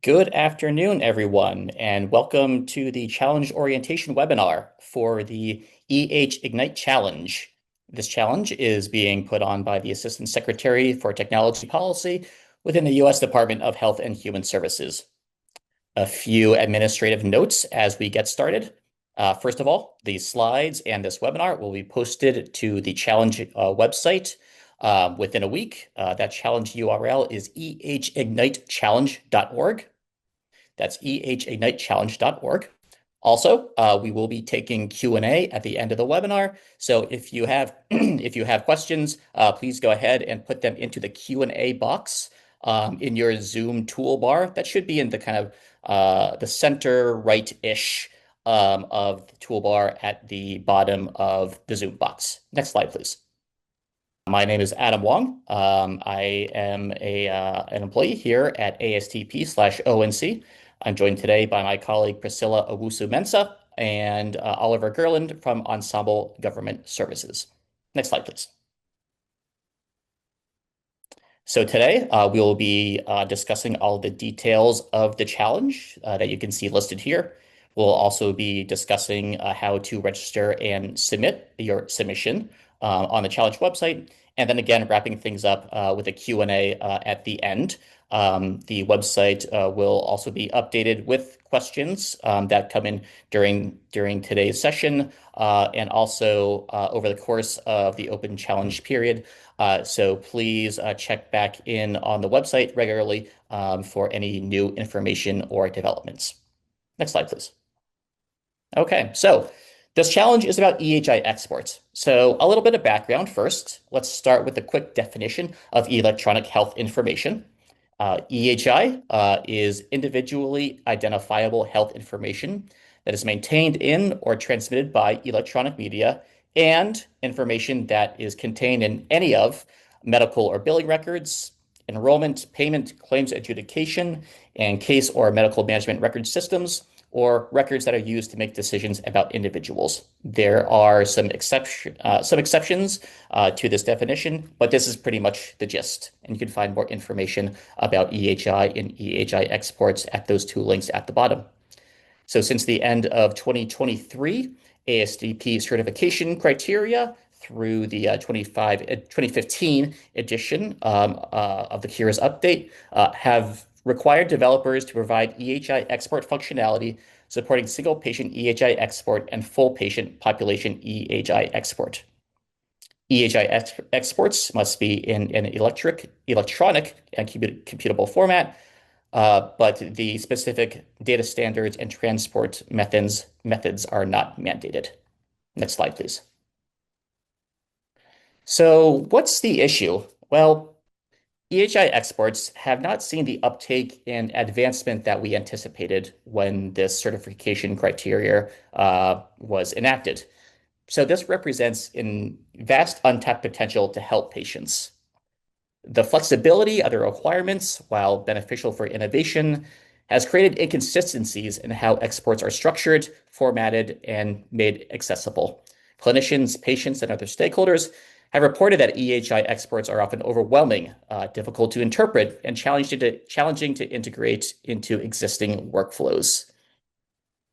Good afternoon, everyone, and welcome to the Challenge Orientation webinar for the EHIgnite Challenge. This challenge is being put on by the Assistant Secretary for Technology Policy within the U.S. Department of Health and Human Services. A few administrative notes as we get started. First of all, the slides and this webinar will be posted to the challenge website within a week. That challenge URL is ehignitechallenge.org. That's ehignitechallenge.org. Also, we will be taking Q&A at the end of the webinar. So if you have if you have questions, please go ahead and put them into the Q&A box in your Zoom toolbar. That should be in the kind of the center right-ish of the toolbar at the bottom of the Zoom box. Next slide, please. My name is Adam Wong. I am an employee here at ASTP/ONC. I'm joined today by my colleague Priscilla Owusu-Mensah and Oliver Gerland from Ensemble Government Services. Next slide, please. So today we will be discussing all the details of the challenge that you can see listed here. We'll also be discussing how to register and submit your submission on the challenge website. And then again, wrapping things up with a Q&A at the end. The website will also be updated with questions that come in during today's session and also over the course of the open challenge period. So please check back in on the website regularly for any new information or developments. Next slide, please. Okay, so this challenge is about EHI exports. So a little bit of background first. Let's start with a quick definition of electronic health information. EHI is individually identifiable health information that is maintained in or transmitted by electronic media and information that is contained in any of medical or billing records, enrollment, payment, claims adjudication, and case or medical management record systems, or records that are used to make decisions about individuals. There are some exceptions to this definition, but this is pretty much the gist. And you can find more information about EHI and EHI exports at those two links at the bottom. So since the end of 2023, ASDP certification criteria through the 2015 edition of the CURES update have required developers to provide EHI export functionality supporting single patient EHI export and full patient population EHI export. EHI exports must be in an electronic and computable format, but the specific data standards and transport methods are not mandated. Next slide, please. So what's the issue? Well, EHI exports have not seen the uptake and advancement that we anticipated when this certification criteria was enacted. So this represents a vast untapped potential to help patients. The flexibility of the requirements, while beneficial for innovation, has created inconsistencies in how exports are structured, formatted, and made accessible. Clinicians, patients, and other stakeholders have reported that EHI exports are often overwhelming, difficult to interpret, and challenging to integrate into existing workflows.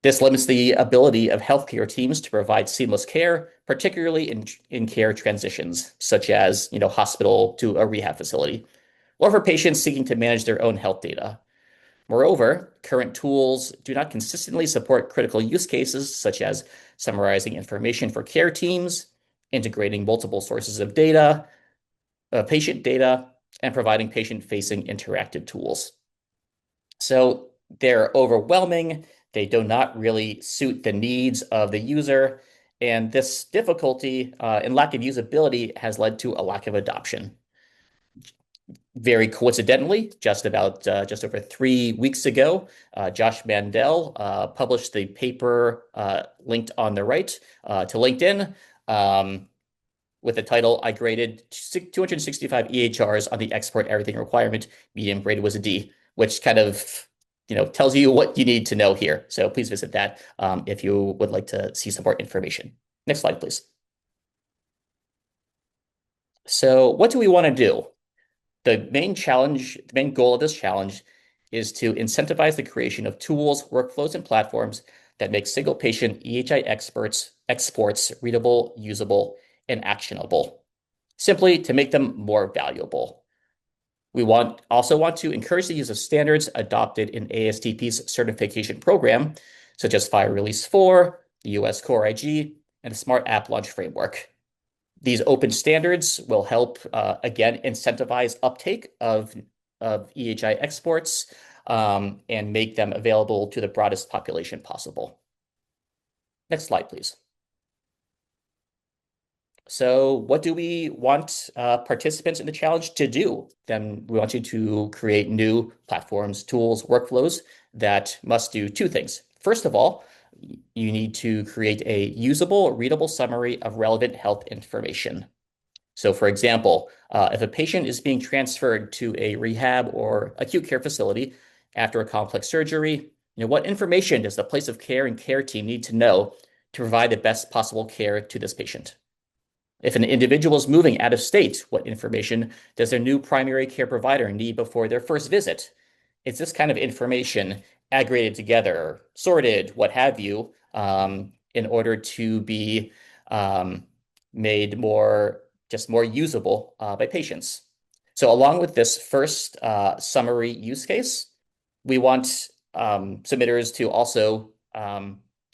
This limits the ability of healthcare teams to provide seamless care, particularly in care transitions, such as hospital to a rehab facility, or for patients seeking to manage their own health data. Moreover, current tools do not consistently support critical use cases, such as summarizing information for care teams, integrating multiple sources of data, patient data, and providing patient-facing interactive tools. So they're overwhelming. They do not really suit the needs of the user. And this difficulty and lack of usability has led to a lack of adoption. Very coincidentally, just over 3 weeks ago, Josh Mandel published the paper linked on the right to LinkedIn with the title, "I graded 265 EHRs on the export everything requirement. Medium grade was a D," which kind of tells you what you need to know here. So please visit that if you would like to see some more information. Next slide, please. So what do we want to do? The main goal of this challenge is to incentivize the creation of tools, workflows, and platforms that make single patient EHI exports readable, usable, and actionable, simply to make them more valuable. We also want to encourage the use of standards adopted in ASTP's certification program, such as Fire Release 4, the US Core IG, and the Smart App Launch Framework. These open standards will help, again, incentivize uptake of EHI exports and make them available to the broadest population possible. Next slide, please. So what do we want participants in the challenge to do? Then we want you to create new platforms, tools, workflows that must do two things. First of all, you need to create a usable, readable summary of relevant health information. So for example, if a patient is being transferred to a rehab or acute care facility after a complex surgery, what information does the place of care and care team need to know to provide the best possible care to this patient? If an individual is moving out of state, what information does their new primary care provider need before their first visit? It's this kind of information aggregated together, sorted, what have you, in order to be made more usable by patients. So along with this first summary use case, we want submitters to also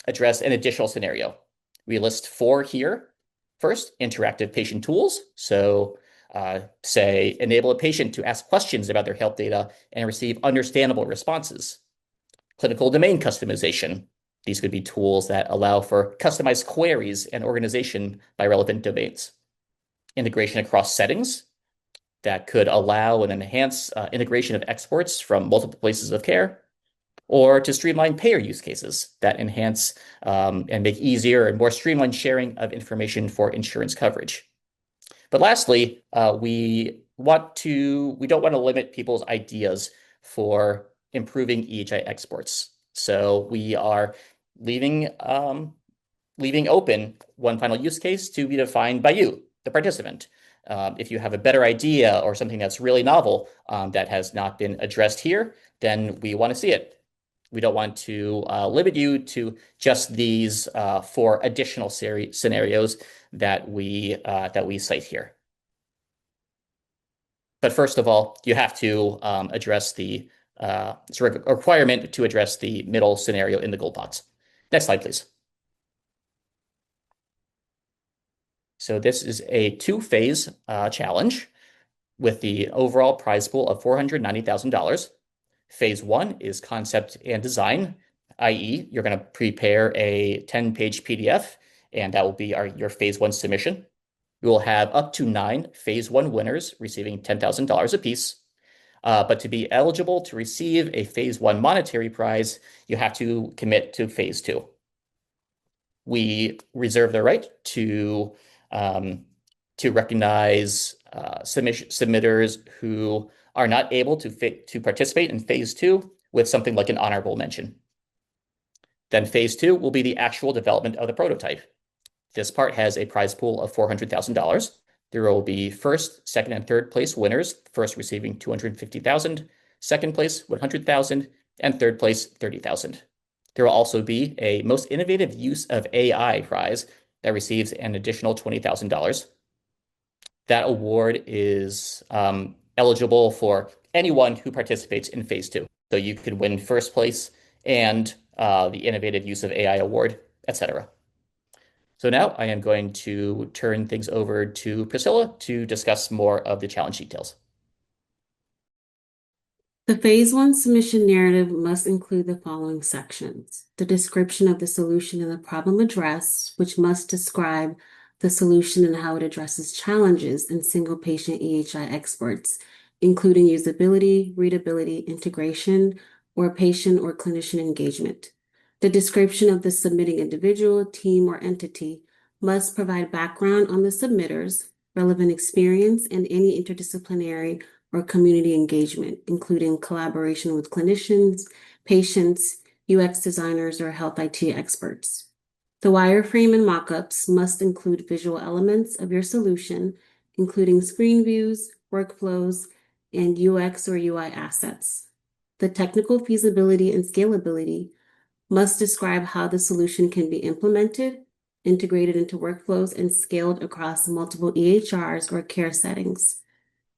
address an additional scenario. We list 4 here. First, interactive patient tools. So say, enable a patient to ask questions about their health data and receive understandable responses. Clinical domain customization. These could be tools that allow for customized queries and organization by relevant domains. Integration across settings that could allow and enhance integration of exports from multiple places of care, or to streamline payer use cases that enhance and make easier and more streamlined sharing of information for insurance coverage. But lastly, we don't want to limit people's ideas for improving EHI exports. So we are leaving open one final use case to be defined by you, the participant. If you have a better idea or something that's really novel that has not been addressed here, then we want to see it. We don't want to limit you to just these 4 additional scenarios that we cite here. But first of all, you have to address it's a requirement to address the middle scenario in the gold box. Next slide, please. So this is a 2-phase challenge with the overall prize pool of $490,000. Phase 1 is concept and design, i.e., you're going to prepare a 10-page PDF, and that will be your Phase 1 submission. We will have up to 9 Phase 1 winners receiving $10,000 apiece. But to be eligible to receive a Phase 1 monetary prize, you have to commit to Phase 2. We reserve the right to recognize submitters who are not able to participate in Phase 2 with something like an honorable mention. Then Phase 2 will be the actual development of the prototype. This part has a prize pool of $400,000. There will be first, second, and third place winners, first receiving $250,000, second place $100,000, and third place $30,000. There will also be a most innovative use of AI prize that receives an additional $20,000. That award is eligible for anyone who participates in Phase 2. So you could win first place and the innovative use of AI award, etc. So now I am going to turn things over to Priscilla to discuss more of the challenge details. The Phase 1 submission narrative must include the following sections: the description of the solution and the problem addressed, which must describe the solution and how it addresses challenges in single patient EHI exports, including usability, readability, integration, or patient or clinician engagement. The description of the submitting individual, team, or entity must provide background on the submitters, relevant experience, and any interdisciplinary or community engagement, including collaboration with clinicians, patients, UX designers, or health IT experts. The wireframe and mockups must include visual elements of your solution, including screen views, workflows, and UX or UI assets. The technical feasibility and scalability must describe how the solution can be implemented, integrated into workflows, and scaled across multiple EHRs or care settings.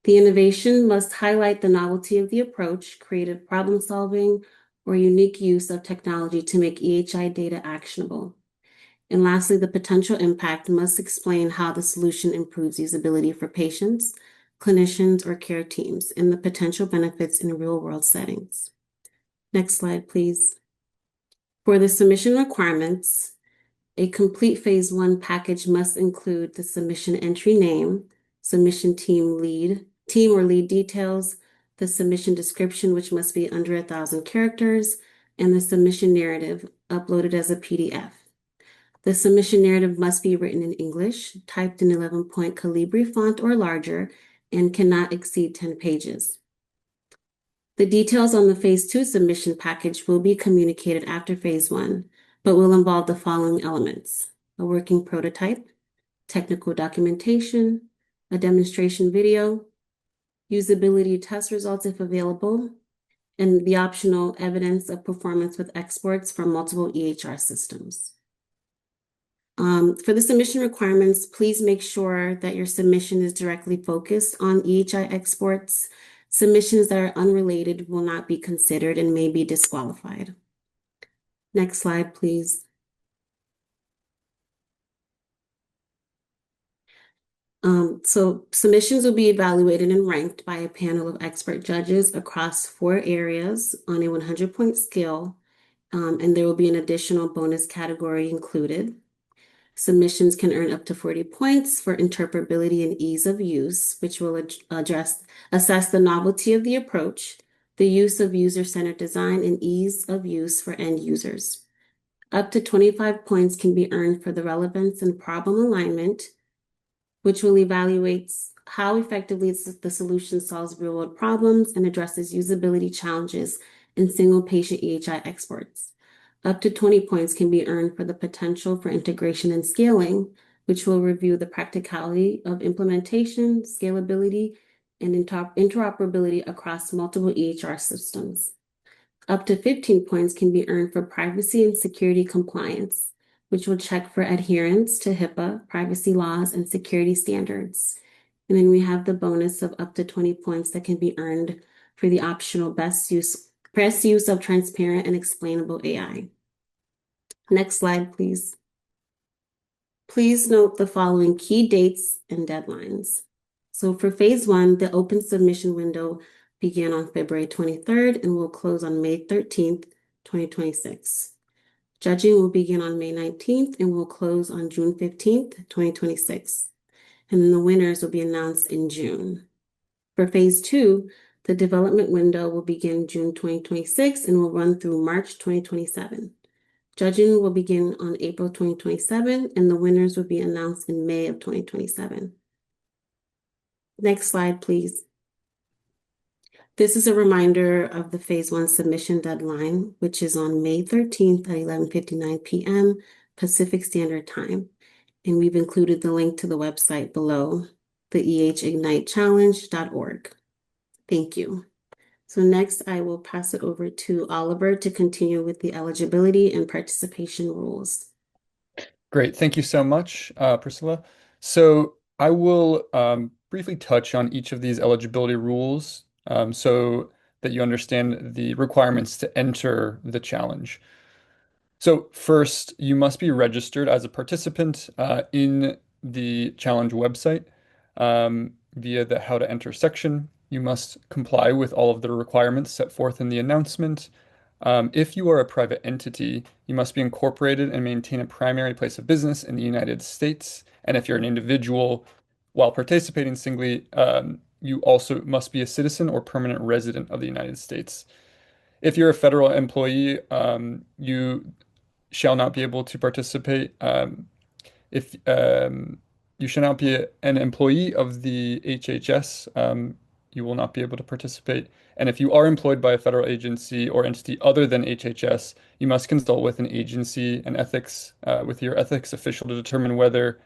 The innovation must highlight the novelty of the approach, creative problem solving, or unique use of technology to make EHI data actionable. And lastly, the potential impact must explain how the solution improves usability for patients, clinicians, or care teams, and the potential benefits in real-world settings. Next slide, please. For the submission requirements, a complete phase one package must include the submission entry name, submission team or lead details, the submission description, which must be under 1,000 characters, and the submission narrative uploaded as a PDF. The submission narrative must be written in English, typed in 11-point Calibri font or larger, and cannot exceed 10 pages. The details on the phase two submission package will be communicated after phase one, but will involve the following elements: a working prototype, technical documentation, a demonstration video, usability test results if available, and the optional evidence of performance with exports from multiple EHR systems. For the submission requirements, please make sure that your submission is directly focused on EHI exports. Submissions that are unrelated will not be considered and may be disqualified. Next slide, please. So submissions will be evaluated and ranked by a panel of expert judges across 4 areas on a 100-point scale, and there will be an additional bonus category included. Submissions can earn up to 40 points for interpretability and ease of use, which will assess the novelty of the approach, the use of user-centered design, and ease of use for end users. Up to 25 points can be earned for the relevance and problem alignment, which will evaluate how effectively the solution solves real-world problems and addresses usability challenges in single-patient EHI exports. Up to 20 points can be earned for the potential for integration and scaling, which will review the practicality of implementation, scalability, and interoperability across multiple EHR systems. Up to 15 points can be earned for privacy and security compliance, which will check for adherence to HIPAA, privacy laws, and security standards. And then we have the bonus of up to 20 points that can be earned for the optional best use of transparent and explainable AI. Next slide, please. Please note the following key dates and deadlines. So for phase one, the open submission window began on February 23rd and will close on May 13th, 2026. Judging will begin on May 19th and will close on June 15th, 2026. And then the winners will be announced in June. For phase two, the development window will begin June 2026 and will run through March 2027. Judging will begin on April 2027, and the winners will be announced in May of 2027. Next slide, please. This is a reminder of the phase one submission deadline, which is on May 13th at 11:59 p.m. Pacific Standard Time. And we've included the link to the website below, the EHIgnitechallenge.org. Thank you. So next, I will pass it over to Oliver to continue with the eligibility and participation rules. Great. Thank you so much, Priscilla. So I will briefly touch on each of these eligibility rules so that you understand the requirements to enter the challenge. So first, you must be registered as a participant in the challenge website via the How to Enter section. You must comply with all of the requirements set forth in the announcement. If you are a private entity, you must be incorporated and maintain a primary place of business in the United States. And if you're an individual, while participating singly, you also must be a citizen or permanent resident of the United States. If you're a federal employee, you shall not be able to participate. If You shall not be an employee of the HHS, you will not be able to participate. And if you are employed by a federal agency or entity other than HHS, you must consult with an agency and ethics with your ethics official to determine whether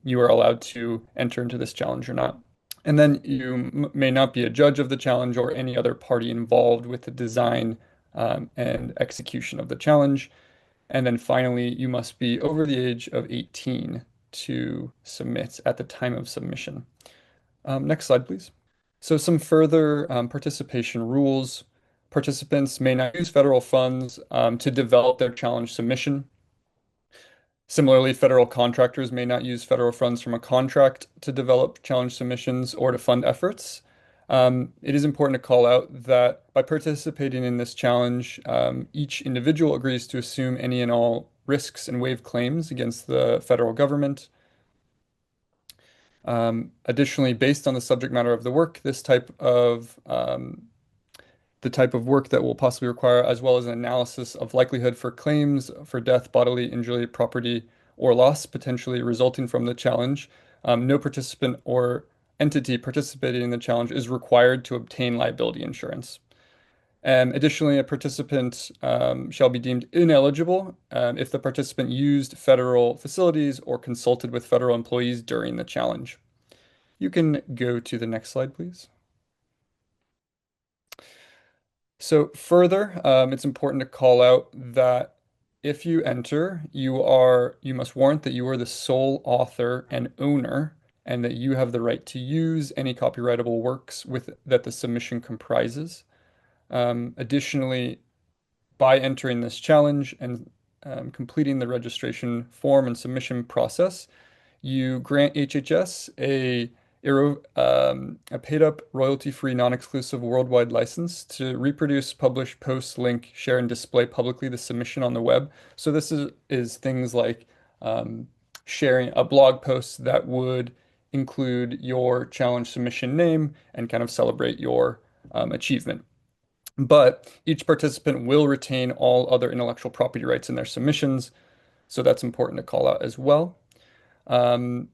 you are allowed to enter into this challenge or not. And then you may not be a judge of the challenge or any other party involved with the design and execution of the challenge. And then finally, you must be over the age of 18 to submit at the time of submission. Next slide, please. So some further participation rules. Participants may not use federal funds to develop their challenge submission. Similarly, federal contractors may not use federal funds from a contract to develop challenge submissions or to fund efforts. It is important to call out that by participating in this challenge, each individual agrees to assume any and all risks and waive claims against the federal government. Additionally, based on the subject matter of the work, the type of work that will possibly require, as well as an analysis of likelihood for claims for death, bodily injury, property, or loss potentially resulting from the challenge. No participant or entity participating in the challenge is required to obtain liability insurance. Additionally, a participant shall be deemed ineligible if the participant used federal facilities or consulted with federal employees during the challenge. You can go to the next slide, please. So further, it's important to call out that if you enter, you must warrant that you are the sole author and owner, and that you have the right to use any copyrightable works with that the submission comprises. Additionally, by entering this challenge and completing the registration form and submission process, you grant HHS a paid-up, royalty-free, non-exclusive worldwide license to reproduce, publish, post, link, share, and display publicly the submission on the web. So this is things like sharing a blog post that would include your challenge submission name and kind of celebrate your achievement. But each participant will retain all other intellectual property rights in their submissions, so that's important to call out as well. Um,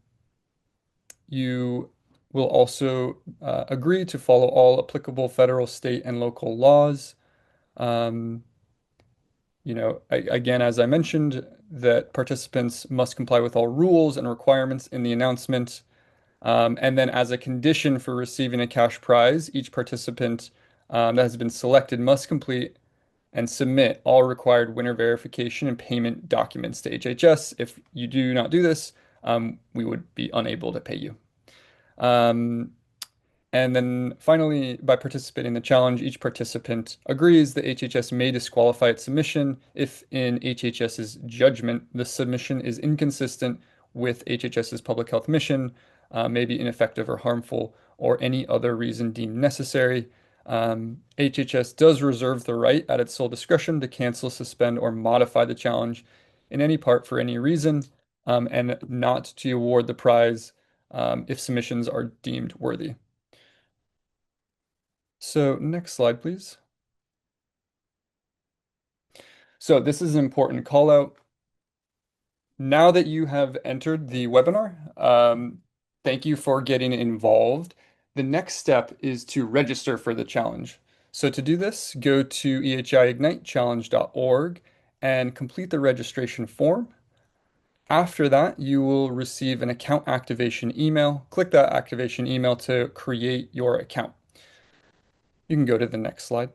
you will also agree to follow all applicable federal, state, and local laws. Um, again, as I mentioned, that participants must comply with all rules and requirements in the announcement. And then, as a condition for receiving a cash prize, each participant that has been selected must complete and submit all required winner verification and payment documents to HHS. If you do not do this, we would be unable to pay you. Um, and then finally, by participating in the challenge, each participant agrees that HHS may disqualify its submission if, in HHS's judgment, the submission is inconsistent with HHS's public health mission, may be ineffective or harmful, or any other reason deemed necessary. HHS does reserve the right at its sole discretion to cancel, suspend, or modify the challenge in any part for any reason, and not to award the prize if submissions are deemed worthy. So next slide, please. So this is an important call out. Now that you have entered the webinar, thank you for getting involved. The next step is to register for the challenge. So to do this, go to EHIgnitechallenge.org and complete the registration form. After that, you will receive an account activation email. Click that activation email to create your account. You can go to the next slide.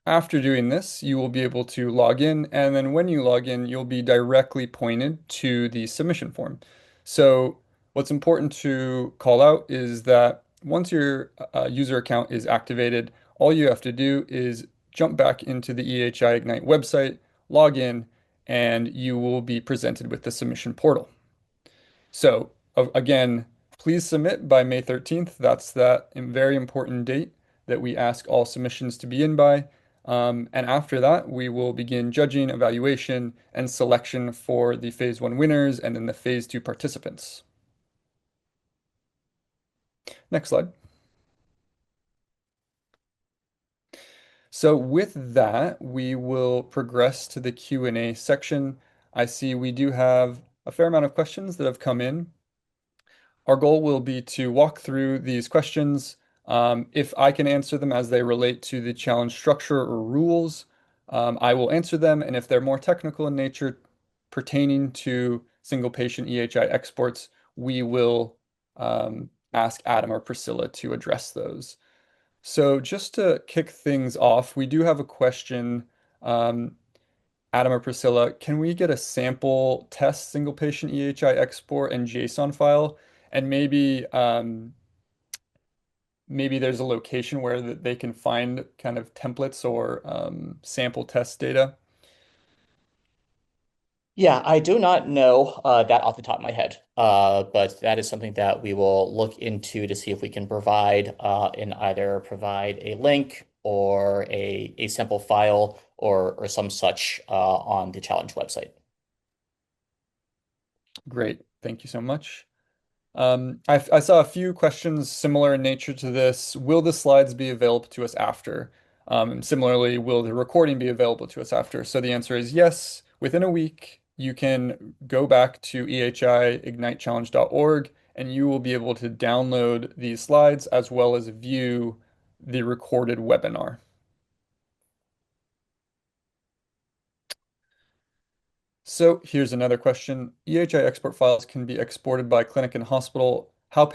After doing this, you will be able to log in, and then when you log in, you'll be directly pointed to the submission form. So what's important to call out is that once your user account is activated, all you have to do is jump back into the EHIgnite website, log in, and you will be presented with the submission portal. So again, please submit by May 13th. That's that very important date that we ask all submissions to be in by. And after that, we will begin judging, evaluation, and selection for the phase one winners and then the phase two participants. Next slide. So with that, we will progress to the Q&A section. I see we do have a fair amount of questions that have come in. Our goal will be to walk through these questions. If I can answer them as they relate to the challenge structure or rules, I will answer them. And if they're more technical in nature pertaining to single patient EHI exports, we will ask Adam or Priscilla to address those. So just to kick things off, we do have a question. Um, Adam or Priscilla, can we get a sample test single patient EHI export and JSON file? And maybe there's a location where they can find kind of templates or sample test data. Yeah, I do not know that off the top of my head, but that is something that we will look into to see if we can provide and either provide a link or a sample file or some such on the challenge website. Great. Thank you so much. I saw a few questions similar in nature to this. Will the slides be available to us after? Similarly, will the recording be available to us after? So the answer is yes. Within a week, you can go back to EHIignitechallenge.org and you will be able to download these slides as well as view the recorded webinar. So here's another question. EHI export files can be exported by clinic and hospital. How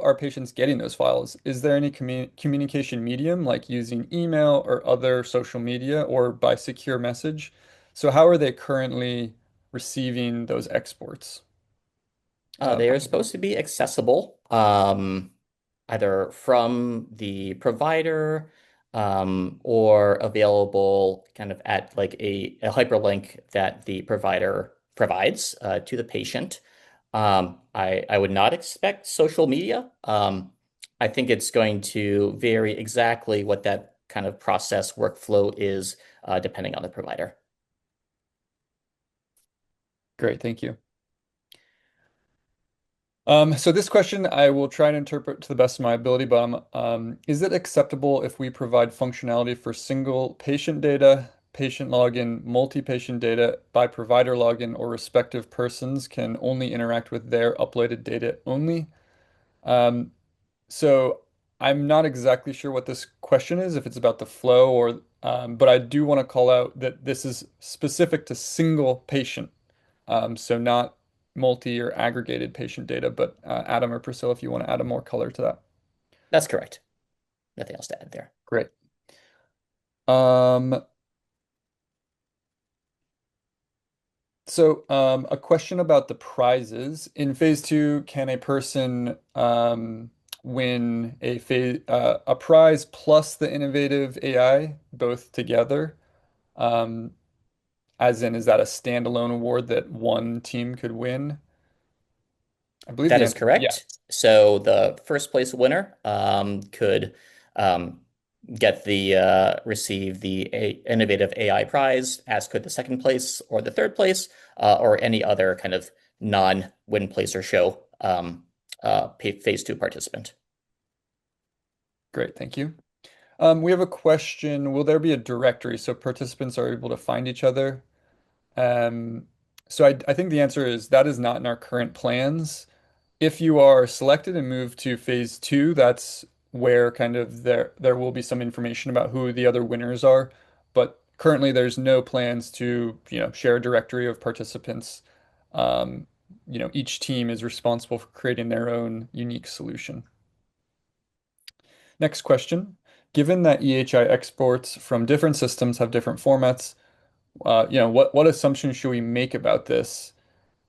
are patients getting those files? Is there any communication medium like using email or other social media or by secure message? So how are they currently receiving those exports? They are supposed to be accessible either from the provider or available kind of at like a hyperlink that the provider provides to the patient. I would not expect social media. I think it's going to vary exactly what that kind of process workflow is depending on the provider. Great, thank you. So this question I will try and interpret to the best of my ability, but is it acceptable if we provide functionality for single patient data, patient login, multi-patient data by provider login, or respective persons can only interact with their uploaded data only? Um, so I'm not exactly sure what this question is, if it's about the flow or, but I do want to call out that this is specific to single patient. So not multi or aggregated patient data, but Adam or Priscilla, if you want to add a more color to that. That's correct. Nothing else to add there. Great. Um, a question about the prizes. In phase two, can a person win a prize plus the innovative AI both together? Um, as in, is that a standalone award that one team could win? I believe That the is answer is correct. yes. So the first place winner could um, get the receive the innovative AI prize, as could the second place or the third place, or any other kind of non-win place or show phase two participant. Great, thank you. We have a question. Will there be a directory so participants are able to find each other? Um, I think the answer is that is not in our current plans. If you are selected and moved to phase two, that's where kind of there will be some information about who the other winners are. But currently there's no plans to, share a directory of participants. Um, each team is responsible for creating their own unique solution. Next question. Given that EHI exports from different systems have different formats, what assumptions should we make about this?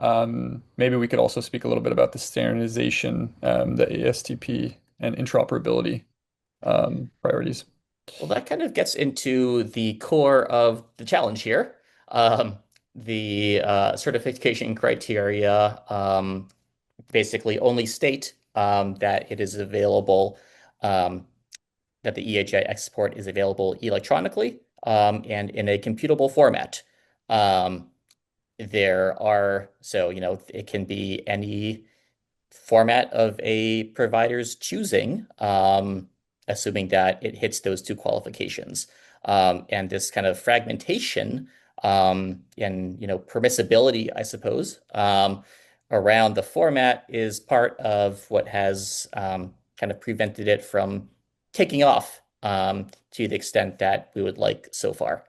Maybe we could also speak a little bit about the standardization, the ASTP, and interoperability priorities. Well, that kind of gets into the core of the challenge here. Um, the certification criteria basically only state that it is available, that the EHI export is available electronically and in a computable format. Um, it can be any format of a provider's choosing, assuming that it hits those two qualifications. And this kind of fragmentation and permissibility, I suppose, around the format is part of what has kind of prevented it from taking off to the extent that we would like so far.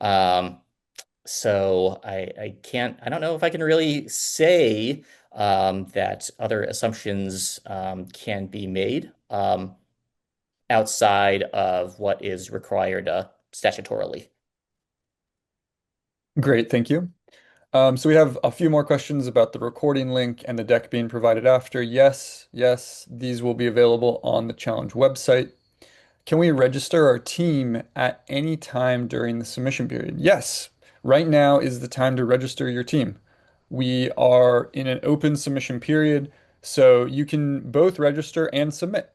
Um, I don't know if I can really say that other assumptions can be made outside of what is required statutorily. Great, thank you. So we have a few more questions about the recording link and the deck being provided after. Yes, yes, these will be available on the challenge website. Can we register our team at any time during the submission period? Yes, right now is the time to register your team. We are in an open submission period, so you can both register and submit.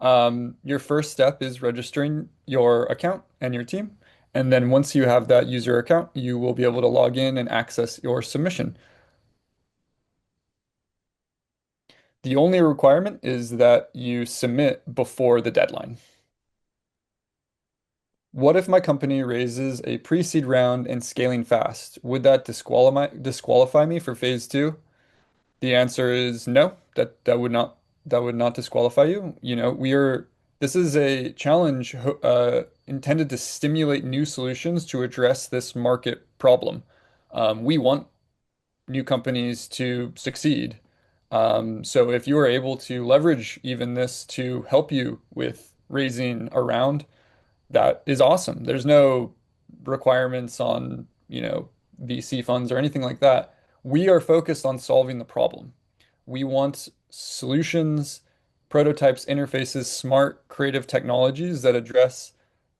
Your first step is registering your account and your team. And then once you have that user account, you will be able to log in and access your submission. The only requirement is that you submit before the deadline. What if my company raises a pre-seed round and scaling fast? Would that disqualify me for phase two? The answer is no. That would not disqualify you. This is a challenge intended to stimulate new solutions to address this market problem. We want new companies to succeed. So if you are able to leverage even this to help you with raising a round, that is awesome. There's no requirements on, VC funds or anything like that. We are focused on solving the problem. We want solutions, prototypes, interfaces, smart, creative technologies that address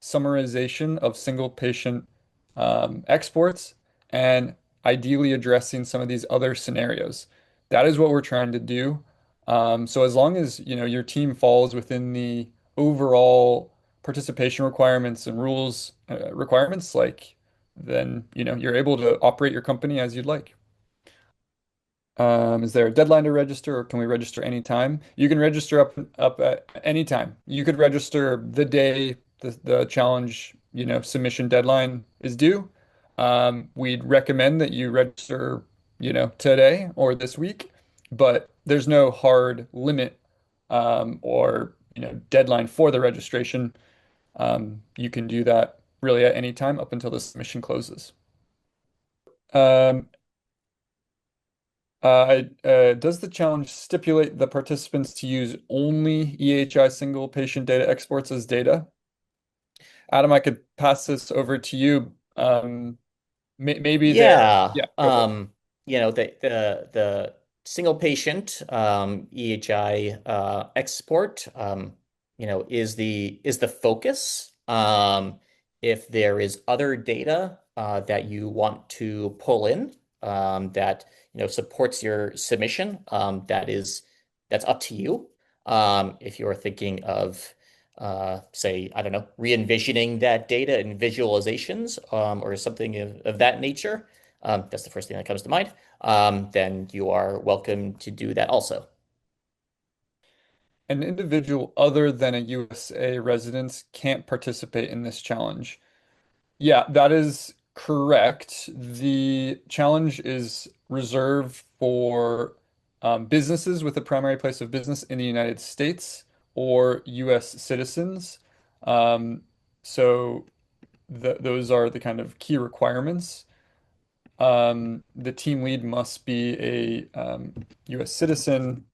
summarization of single patient exports and ideally addressing some of these other scenarios. That is what we're trying to do. So as long as, your team falls within the overall participation requirements and rules requirements, then, you're able to operate your company as you'd like. Is there a deadline to register, or can we register anytime? You can register up at any time. You could register the day the challenge, submission deadline is due. We'd recommend that you register, today or this week, but there's no hard limit or deadline for the registration. You can do that really at any time up until the submission closes. Um, does the challenge stipulate the participants to use only EHI single patient data exports as data? Adam, I could pass this over to you. Maybe there. Yeah, Yeah, go for it. the single patient EHI export is the focus. If there is other data that you want to pull in that supports your submission, that's up to you. If you're thinking of say, I don't know, re-envisioning that data in visualizations or something of that nature, that's the first thing that comes to mind, then you are welcome to do that also. An individual other than a USA resident can't participate in this challenge. Yeah, that is correct. The challenge is reserved for businesses with a primary place of business in the United States or U.S. citizens. Um, so those are the kind of key requirements. The team lead must be a U.S. citizen.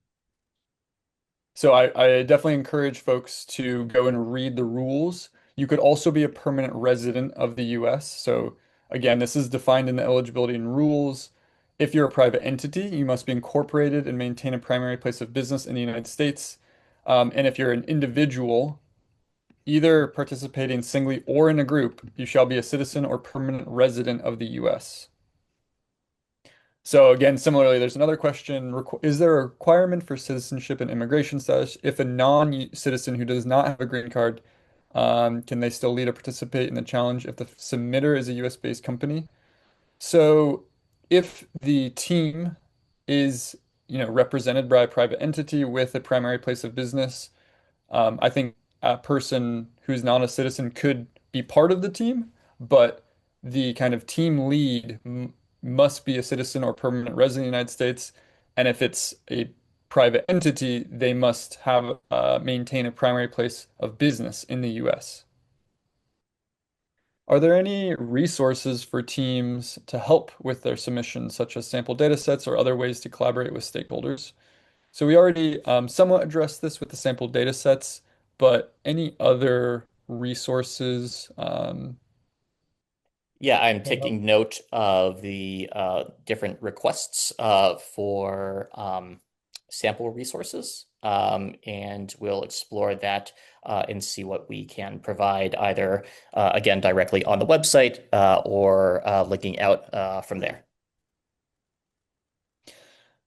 So I definitely encourage folks to go and read the rules. You could also be a permanent resident of the US. So again, this is defined in the eligibility and rules. If you're a private entity, you must be incorporated and maintain a primary place of business in the United States. And if you're an individual, either participating singly or in a group, you shall be a citizen or permanent resident of the US. So again, similarly, there's another question. Is there a requirement for citizenship and immigration status if a non-citizen who does not have a green card, can they still lead or participate in the challenge if the submitter is a US-based company? So if the team is, represented by a private entity with a primary place of business, I think a person who's not a citizen could be part of the team, but the kind of team lead m must be a citizen or permanent resident of the United States. And if it's a private entity, they must have maintain a primary place of business in the U.S. Are there any resources for teams to help with their submissions, such as sample data sets or other ways to collaborate with stakeholders? So we already somewhat addressed this with the sample data sets, but any other resources Yeah, I'm to help? taking note of the different requests for sample resources, and we'll explore that and see what we can provide either, again, directly on the website or linking out from there.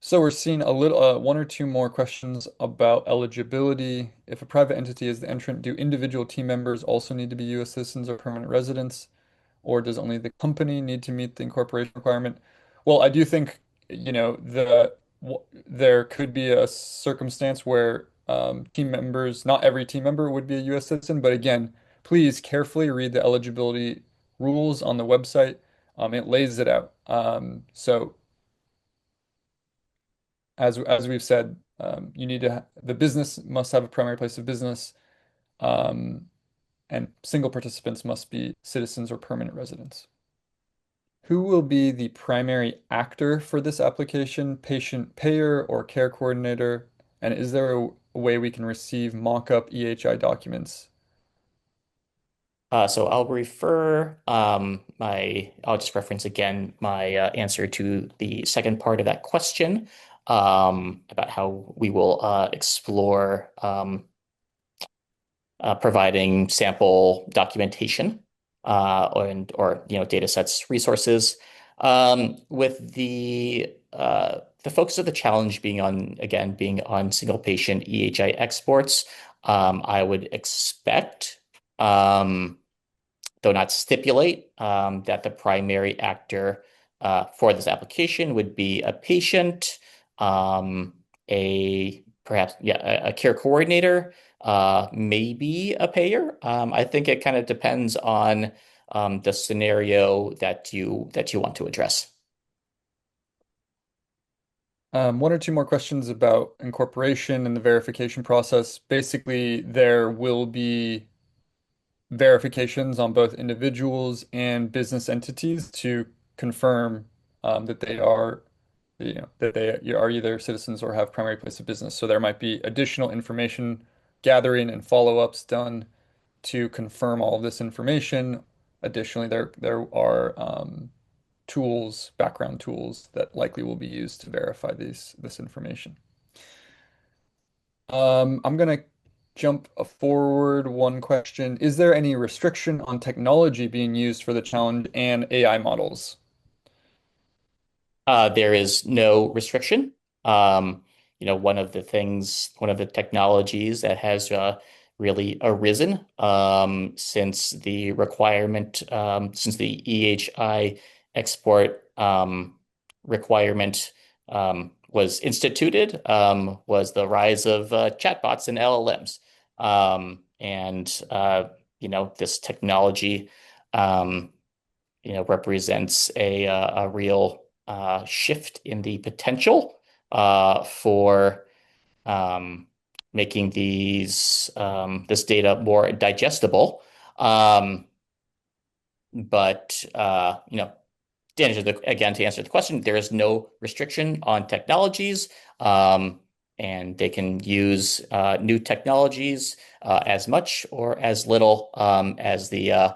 So we're seeing a little, one or two more questions about eligibility. If a private entity is the entrant, do individual team members also need to be U.S. citizens or permanent residents, or does only the company need to meet the incorporation requirement? Well, I do think, there could be a circumstance where team members, not every team member would be a U.S. citizen, but again, please carefully read the eligibility rules on the website. It lays it out. So as we've said, you need to the business must have a primary place of business, um, and single participants must be citizens or permanent residents. Who will be the primary actor for this application? Patient payer or care coordinator? And is there a way we can receive mock-up EHI documents? So I'll just reference again my answer to the second part of that question about how we will explore providing sample documentation or data sets resources with the focus of the challenge being on single patient EHI exports. I would expect. Though not stipulate, that the primary actor for this application would be a patient, um, a perhaps a care coordinator, maybe a payer. I think it kind of depends on the scenario that you want to address. One or two more questions about incorporation and the verification process. Basically, there will be verifications on both individuals and business entities to confirm that they are, that they are either citizens or have primary place of business. So there might be additional information gathering and follow-ups done to confirm all of this information. Additionally, there are tools, background tools that likely will be used to verify this information. I'm gonna jump forward one question. Is there any restriction on technology being used for the challenge and AI models? There is no restriction. One of the technologies that has really arisen since the EHI export requirement was instituted, was the rise of chatbots and LLMs. This technology, um, represents a real shift in the potential for um, making this data more digestible. Um, but to answer the question, there is no restriction on technologies, and they can use new technologies as much or as little as the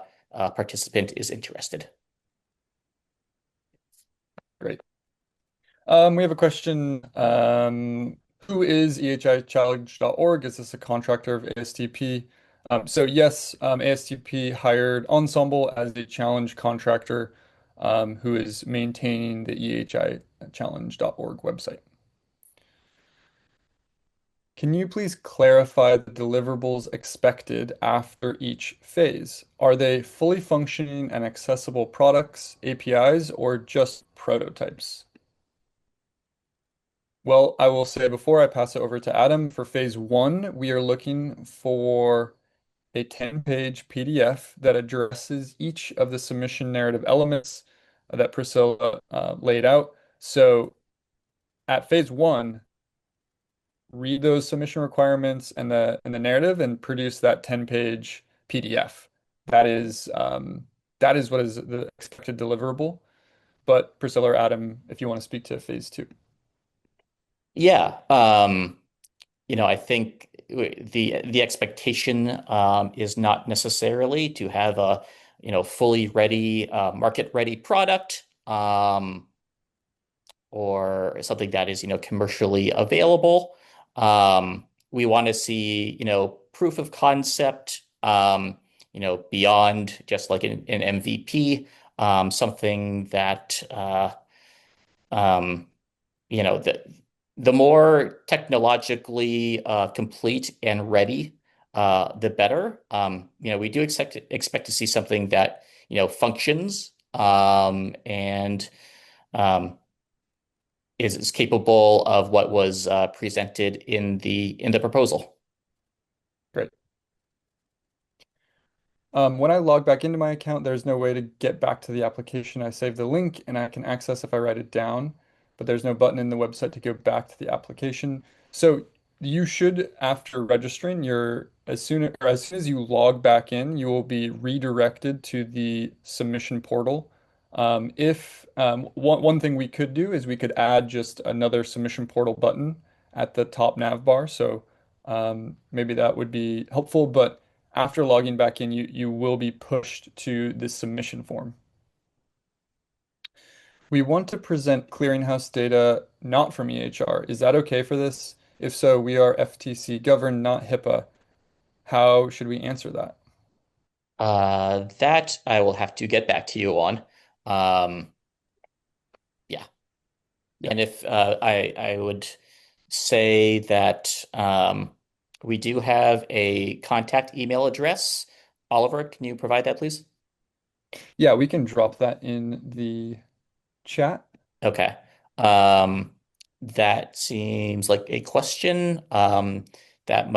participant is interested. Great. We have a question. Who is EHIchallenge.org? Is this a contractor of ASTP? So yes, ASTP hired Ensemble as the challenge contractor, who is maintaining the EHIchallenge.org website. Can you please clarify the deliverables expected after each phase? Are they fully functioning and accessible products, APIs, or just prototypes? Well, I will say before I pass it over to Adam, for phase one, we are looking for a 10-page PDF that addresses each of the submission narrative elements that Priscilla laid out. So at phase one, read those submission requirements and the narrative and produce that 10-page PDF. That is that is what is the expected deliverable. But Priscilla or Adam, if you want to speak to phase two. Yeah. I think the expectation is not necessarily to have a, fully ready, market ready product, or something that is, commercially available. We want to see, proof of concept, beyond just like an MVP, something that, um, the more technologically complete and ready, the better. We do expect to see something that, functions, and um, is capable of what was presented in the proposal. Great. When I log back into my account, there's no way to get back to the application. I save the link and I can access if I write it down, but there's no button in the website to go back to the application. So you should, after registering, as soon as you log back in, you will be redirected to the submission portal. If one thing we could do is we could add just another submission portal button at the top nav bar. So maybe that would be helpful, but after logging back in, you will be pushed to the submission form. We want to present clearinghouse data not from EHR. Is that okay for this? If so, we are FTC governed, not HIPAA. How should we answer that? That I will have to get back to you on. Um, yeah. Yeah. And if I would say that we do have a contact email address. Oliver, can you provide that, please? Yeah, we can drop that in the chat. Okay. That seems like a question that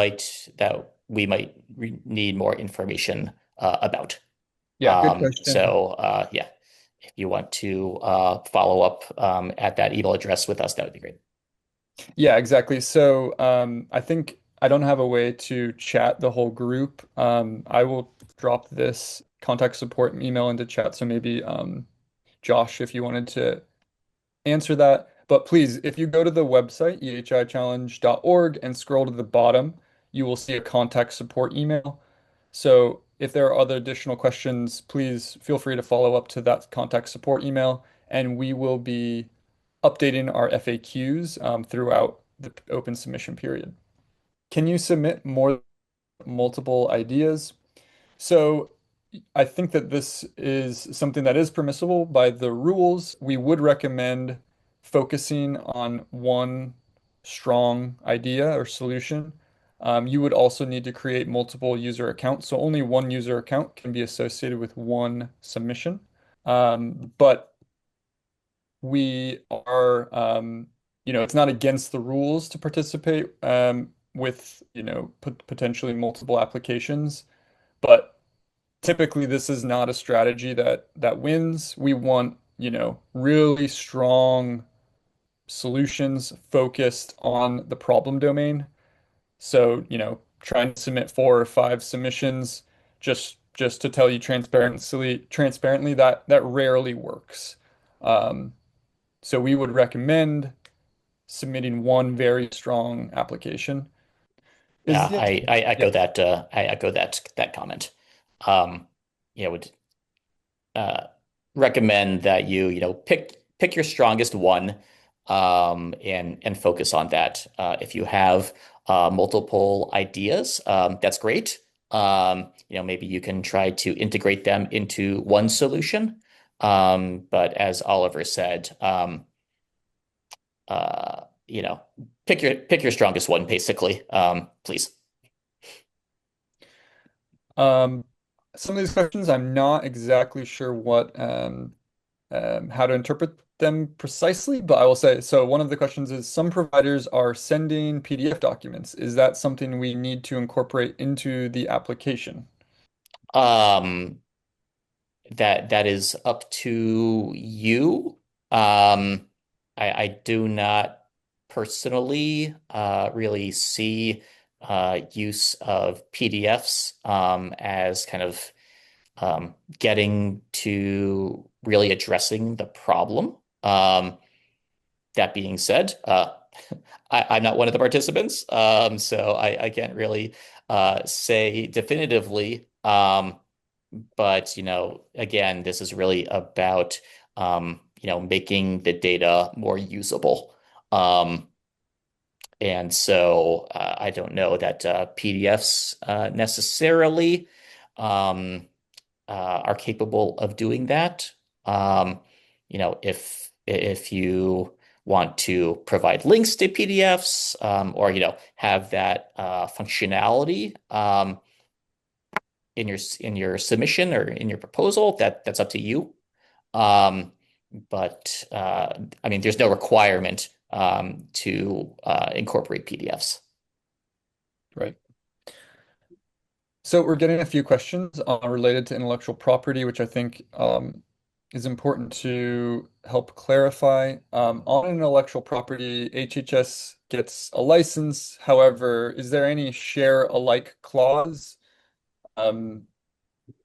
we might need more information about. Yeah, good question. Yeah, if you want to follow up at that email address with us, that would be great. Yeah, exactly. So I think I don't have a way to chat the whole group. I will drop this contact support email into chat. So maybe Josh, if you wanted to answer that. But please, if you go to the website, ehichallenge.org, and scroll to the bottom, you will see a contact support email. So if there are other additional questions, please feel free to follow up to that contact support email, and we will be updating our FAQs throughout the open submission period. Can you submit more multiple ideas? So I think that this is something that is permissible by the rules. We would recommend focusing on one strong idea or solution. You would also need to create multiple user accounts. So only one user account can be associated with one submission. But we are, it's not against the rules to participate with, potentially multiple applications. But typically this is not a strategy that wins. We want, really strong solutions focused on the problem domain. So, trying to submit 4 or 5 submissions just to tell you transparently that rarely works. Um, so we would recommend submitting one very strong application. Is Yeah, the I yeah. echo that. I echo that comment. Um, would uh, recommend that pick your strongest one, and focus on that. If you have multiple ideas, that's great. Maybe you can try to integrate them into one solution. But as Oliver said, uh, you know, pick your strongest one, basically. Please. Um, some of these questions I'm not exactly sure what how to interpret them precisely, but I will say so. One of the questions is some providers are sending PDF documents. Is that something we need to incorporate into the application? Um, that is up to you. Um, I do not personally really see use of PDFs as kind of getting to really addressing the problem. That being said, I'm not one of the participants, so I can't really say definitively. But again, this is really about making the data more usable. Um, and so I don't know that PDFs necessarily um, are capable of doing that. Um, if you want to provide links to PDFs or have that functionality in your submission or in your proposal, that's up to you. Um, but I mean, there's no requirement to incorporate PDFs. Right. So we're getting a few questions related to intellectual property, which I think is important to help clarify. On intellectual property, HHS gets a license. However, is there any share alike clause? Um,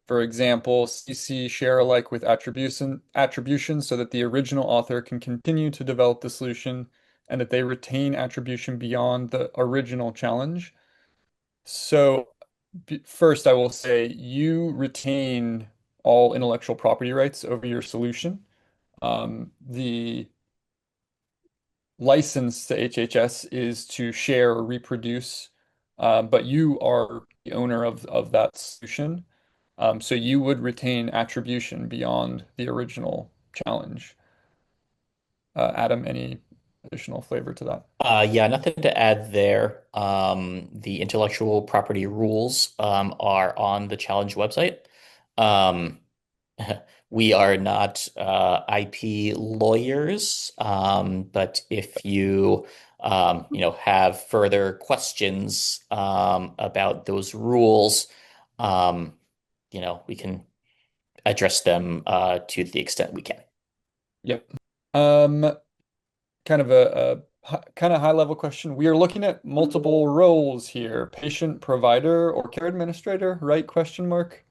for example, CC share alike with attribution so that the original author can continue to develop the solution and that they retain attribution beyond the original challenge. So first, I will say you retain all intellectual property rights over your solution. The license to HHS is to share or reproduce, but you are the owner of that solution. So you would retain attribution beyond the original challenge. Adam, any additional flavor to that? Yeah, nothing to add there. The intellectual property rules are on the challenge website. Um, we are not IP lawyers, but if you have further questions about those rules, um, we can address them to the extent we can. Yep. Um, kind of a kind of high level question. We are looking at multiple roles here, patient, provider, or care administrator, right? Question mark.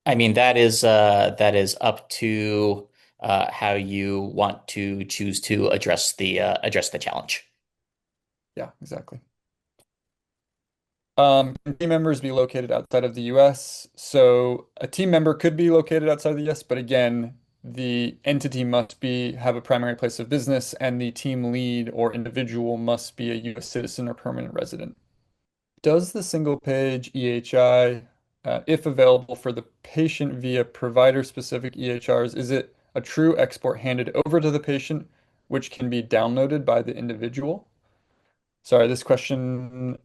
I mean, that is up to how you want to choose to address the challenge. Yeah, exactly. Can team members be located outside of the US? So a team member could be located outside of the US, but again, the entity must be have a primary place of business, and the team lead or individual must be a US citizen or permanent resident. Does the single page EHI, if available for the patient via provider-specific EHRs, is it a true export handed over to the patient, which can be downloaded by the individual? Sorry, this question,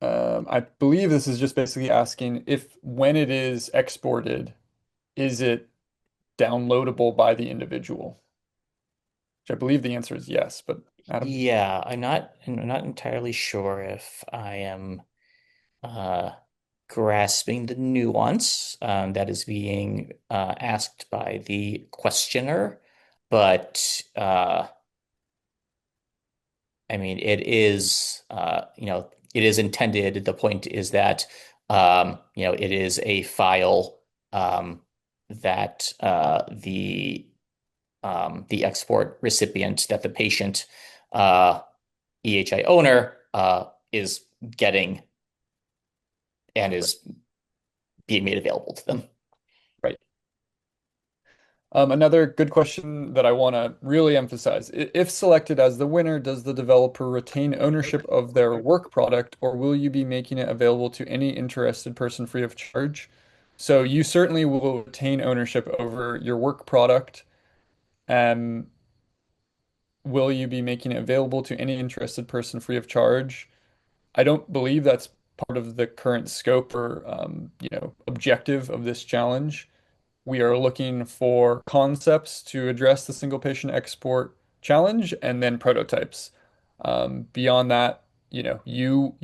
I believe this is just basically asking if when it is exported, is it downloadable by the individual? Which I believe the answer is yes, but Adam? Yeah, I'm not entirely sure if I am uh, grasping the nuance that is being asked by the questioner, but I mean, it is intended. The point is that, it is a file that the export recipient, that the patient EHI owner is getting and Right. is being made available to them. Right. Another good question that I want to really emphasize. If selected as the winner, does the developer retain ownership of their work product, or will you be making it available to any interested person free of charge? So you certainly will retain ownership over your work product. Um, will you be making it available to any interested person free of charge? I don't believe that's part of the current scope or objective of this challenge. We are looking for concepts to address the single patient export challenge and then prototypes. Beyond that, you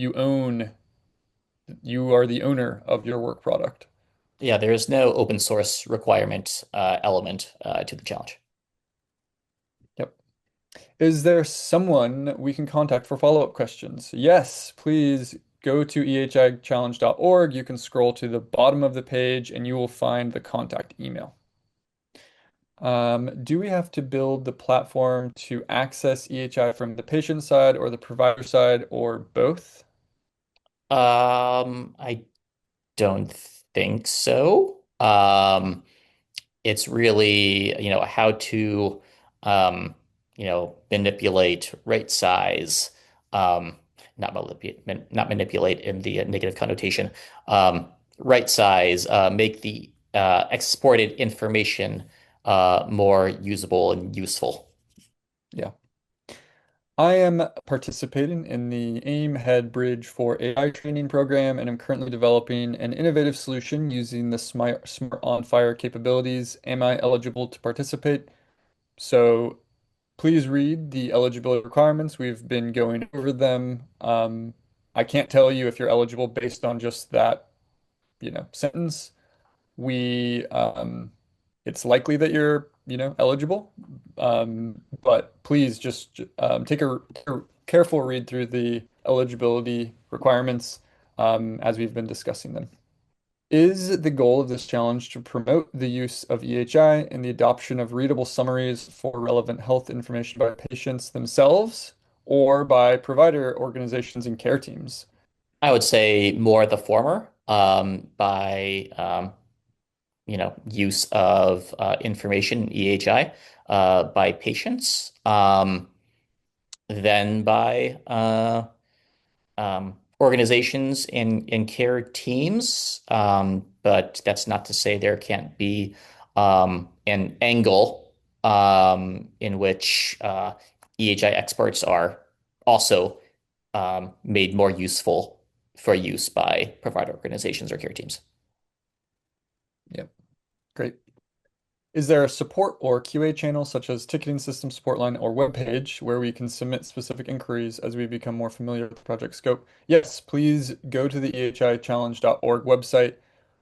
are the owner of your work product. Yeah, there is no open source requirement element to the challenge. Yep. Is there someone we can contact for follow-up questions? Yes, please go to ehichallenge.org. You can scroll to the bottom of the page and you will find the contact email. Do we have to build the platform to access EHI from the patient side or the provider side or both? I don't think so. It's really, how to, um, manipulate right size, um, not manipulate in the negative connotation, right size, make the exported information more usable and useful. Yeah. I am participating in the AIM Head Bridge for AI training program, and I'm currently developing an innovative solution using the Smart on Fire capabilities. Am I eligible to participate? So please read the eligibility requirements. We've been going over them. I can't tell you if you're eligible based on just that, sentence. We It's likely that you're, eligible. But please just take a careful read through the eligibility requirements as we've been discussing them. Is the goal of this challenge to promote the use of EHI and the adoption of readable summaries for relevant health information by patients themselves or by provider organizations and care teams? I would say more the former, by use of information EHI by patients, then by organizations and care teams. But that's not to say there can't be an angle in which EHI experts are also made more useful for use by provider organizations or care teams. Yep, great. Is there a support or QA channel such as ticketing system support line or web page where we can submit specific inquiries as we become more familiar with the project scope? Yes, please go to the ehichallenge.org website.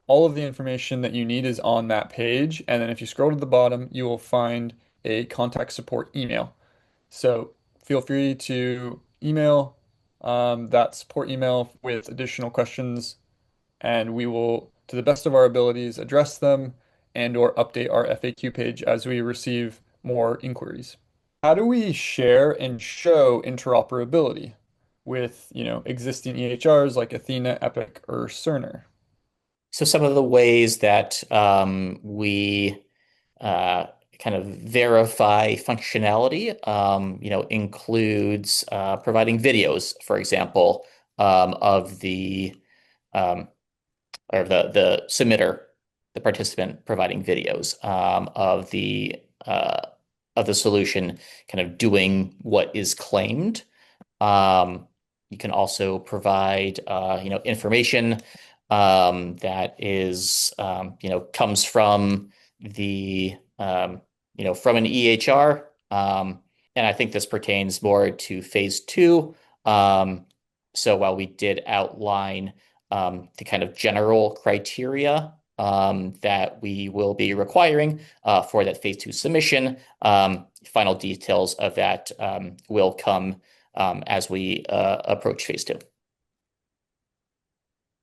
All of the information that you need is on that page. And then if you scroll to the bottom, you will find a contact support email. So feel free to email that support email with additional questions and we will, to the best of our abilities, address them and or update our FAQ page as we receive more inquiries. How do we share and show interoperability with, existing EHRs like Athena, Epic, or Cerner? So some of the ways that we uh, kind of verify functionality, includes providing videos, for example, of the um, or the submitter, the participant providing videos uh, of the solution, kind of doing what is claimed. Um, you can also provide, information that is, comes from from an EHR. And I think this pertains more to phase two. Um, so while we did outline the kind of general criteria that we will be requiring for that phase two submission, final details of that will come as we approach phase two.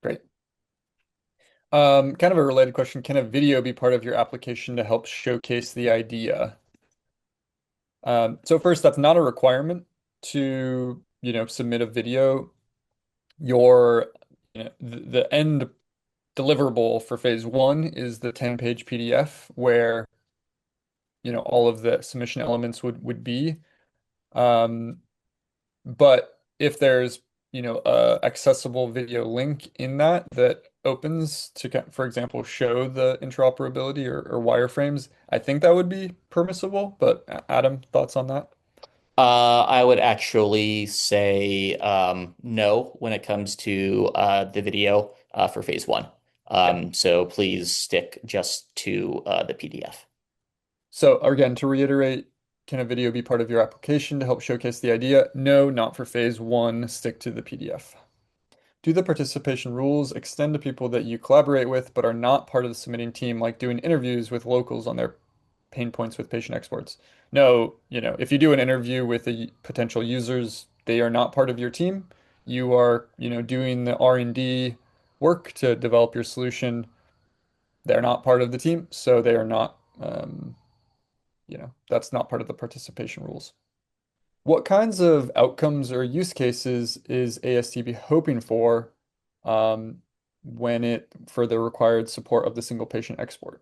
Great. Kind of a related question. Can a video be part of your application to help showcase the idea? So first, that's not a requirement to, submit a video. Your, the end deliverable for phase one is the 10-page PDF where, all of the submission elements would be. Um, but if there's, a accessible video link in that opens to, for example, show the interoperability or wireframes, I think that would be permissible. But Adam, thoughts on that? I would actually say no when it comes to the video for phase one. Yeah. So please stick just to the PDF. So again, to reiterate, can a video be part of your application to help showcase the idea? No, not for phase one. Stick to the PDF. Do the participation rules extend to people that you collaborate with but are not part of the submitting team, like doing interviews with locals on their pain points with patient exports? No, if you do an interview with the potential users, they are not part of your team. you are, doing the R&D work to develop your solution. They're not part of the team, so they are not, that's not part of the participation rules. What kinds of outcomes or use cases is ASTB hoping for um, when it for the required support of the single patient export?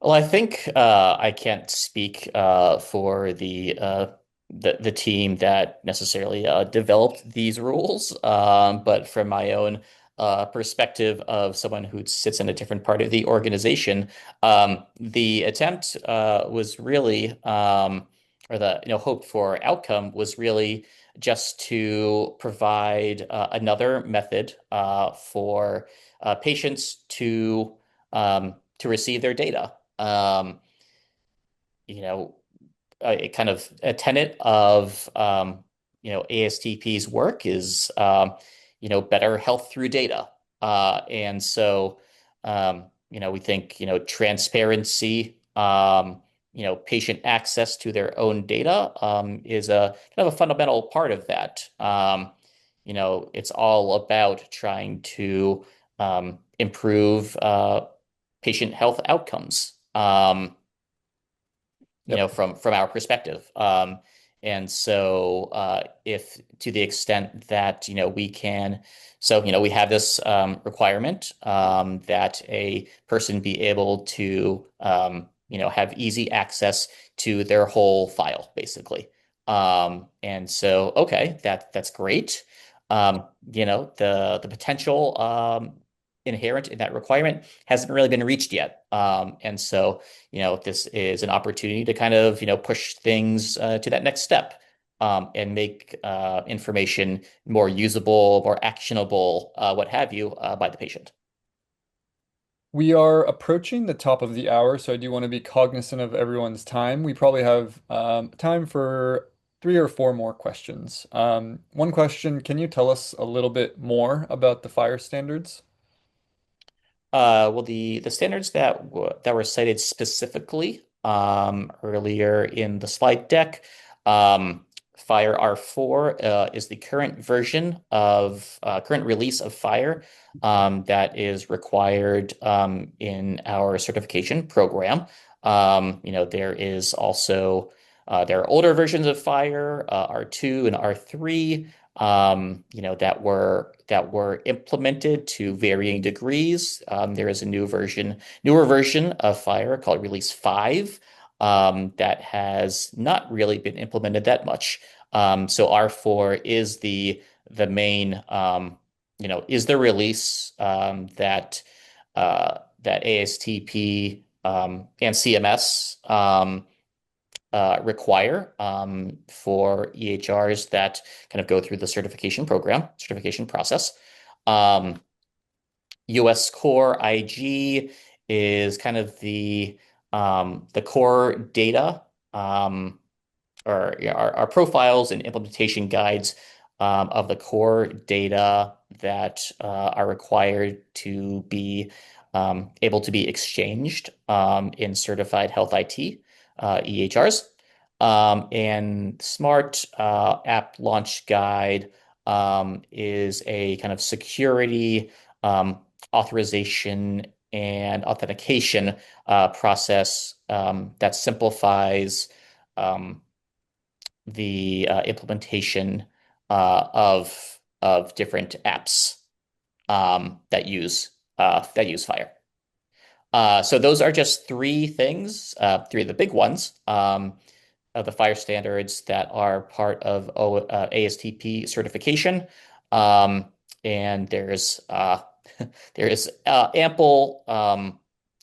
Well, I think I can't speak for the team that necessarily developed these rules, but from my own perspective of someone who sits in a different part of the organization, the attempt was really, or the hope for outcome was really just to provide another method for patients to receive their data. You know, a kind of a tenet of ASTP's work is better health through data. And so we think transparency, patient access to their own data is a kind of a fundamental part of that. It's all about trying to improve patient health outcomes. Yep. From our perspective. And so if to the extent that, we can, so, we have this requirement that a person be able to, have easy access to their whole file, basically. And so, okay, that's great. The potential inherent in that requirement hasn't really been reached yet. And so, this is an opportunity to kind of, push things to that next step and make information more usable, more actionable, what have you, by the patient. We are approaching the top of the hour, so I do want to be cognizant of everyone's time. We probably have time for three or four more questions. One question, can you tell us a little bit more about the fire standards? Well, the standards that were cited specifically earlier in the slide deck, Fire R4 is the current release of Fire that is required in our certification program. There are older versions of Fire, R2 and R3 that were implemented to varying degrees. There is a newer version of Fire called Release 5 that has not really been implemented that much. So R4 is the main is the release that ASTP and CMS require for EHRs that kind of go through the certification process. US Core IG is kind of the core data or our profiles and implementation guides of the core data that are required to be able to be exchanged in certified health IT EHRs. And Smart App Launch Guide is a kind of security authorization and authentication process that simplifies um, the implementation of different apps that use Fire. So those are just three things, three of the big ones of the Fire standards that are part of ASTP certification. And there is ample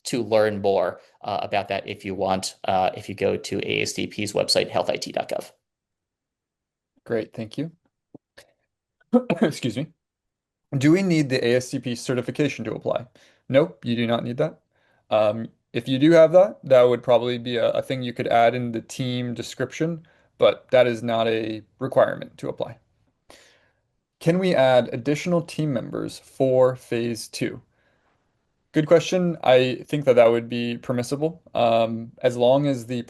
to learn more about that if you want, if you go to ASTP's website, healthit.gov. Great, thank you. Excuse me. Do we need the ASCP certification to apply? Nope, you do not need that. If you do have that, that would probably be a thing you could add in the team description, but that is not a requirement to apply. Can we add additional team members for phase two? Good question. I think that that would be permissible, as long as the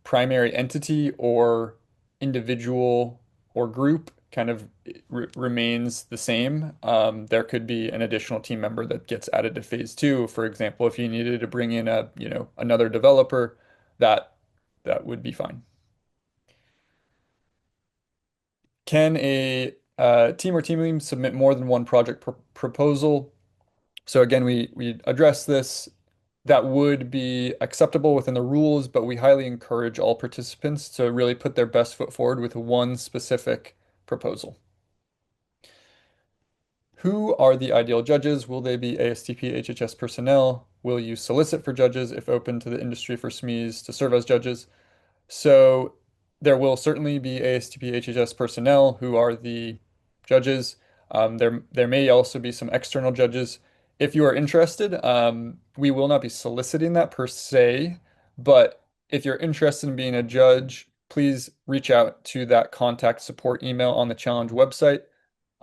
primary entity or individual or group kind of remains the same. There could be an additional team member that gets added to phase two. For example, if you needed to bring in another developer, that that would be fine. Can a team or team lead submit more than one project proposal? So again, we address this. That would be acceptable within the rules, but we highly encourage all participants to really put their best foot forward with one specific proposal. Who are the ideal judges? Will they be ASTP HHS personnel? Will you solicit for judges if open to the industry for SMEs to serve as judges? So there will certainly be ASTP HHS personnel who are the judges. There may also be some external judges. If you are interested, we will not be soliciting that per se, but if you're interested in being a judge, please reach out to that contact support email on the challenge website,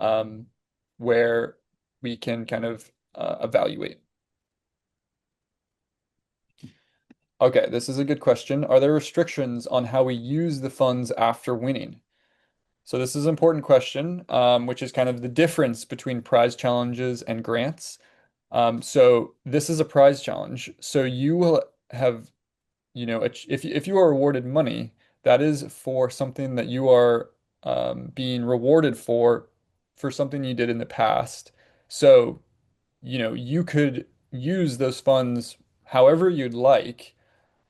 um, where we can kind of evaluate. Okay, this is a good question. Are there restrictions on how we use the funds after winning? So this is an important question, which is kind of the difference between prize challenges and grants. So this is a prize challenge. So you will have, if you are awarded money, that is for something that you are being rewarded for something you did in the past. So, you could use those funds however you'd like.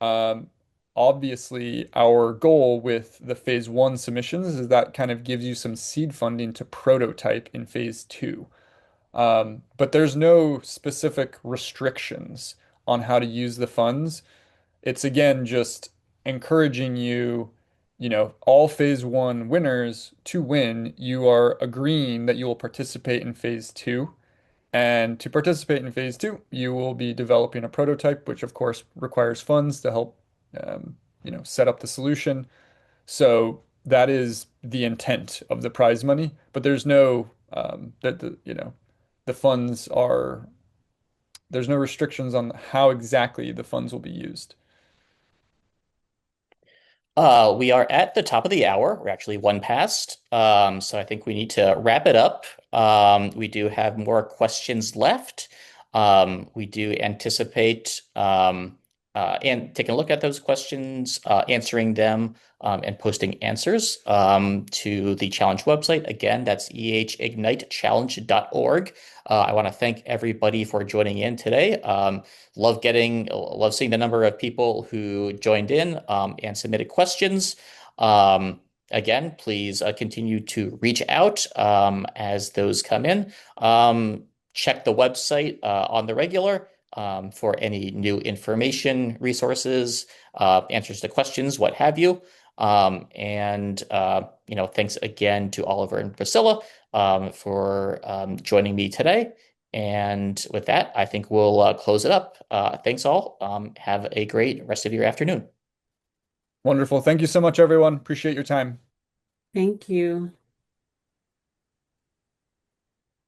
um, Obviously, our goal with the phase one submissions is that kind of gives you some seed funding to prototype in phase two. But there's no specific restrictions on how to use the funds. It's again just encouraging you, all phase one winners to win. You are agreeing that you will participate in phase two. And to participate in phase two, you will be developing a prototype, which of course requires funds to help, set up the solution. So that is the intent of the prize money, but there's no that the funds are there's no restrictions on how exactly the funds will be used. We are at the top of the hour. We're actually one past. So I think we need to wrap it up. We do have more questions left. We do anticipate and taking a look at those questions, answering them, and posting answers to the challenge website. Again, that's ehignitechallenge.org. I want to thank everybody for joining in today. Love seeing the number of people who joined in and submitted questions. Again, please continue to reach out as those come in. Check the website on the regular for any new information, resources, answers to questions, what have you. Thanks again to Oliver and Priscilla for joining me today. And with that, I think we'll close it up. Thanks all. Have a great rest of your afternoon. Wonderful. Thank you so much, everyone. Appreciate your time. Thank you.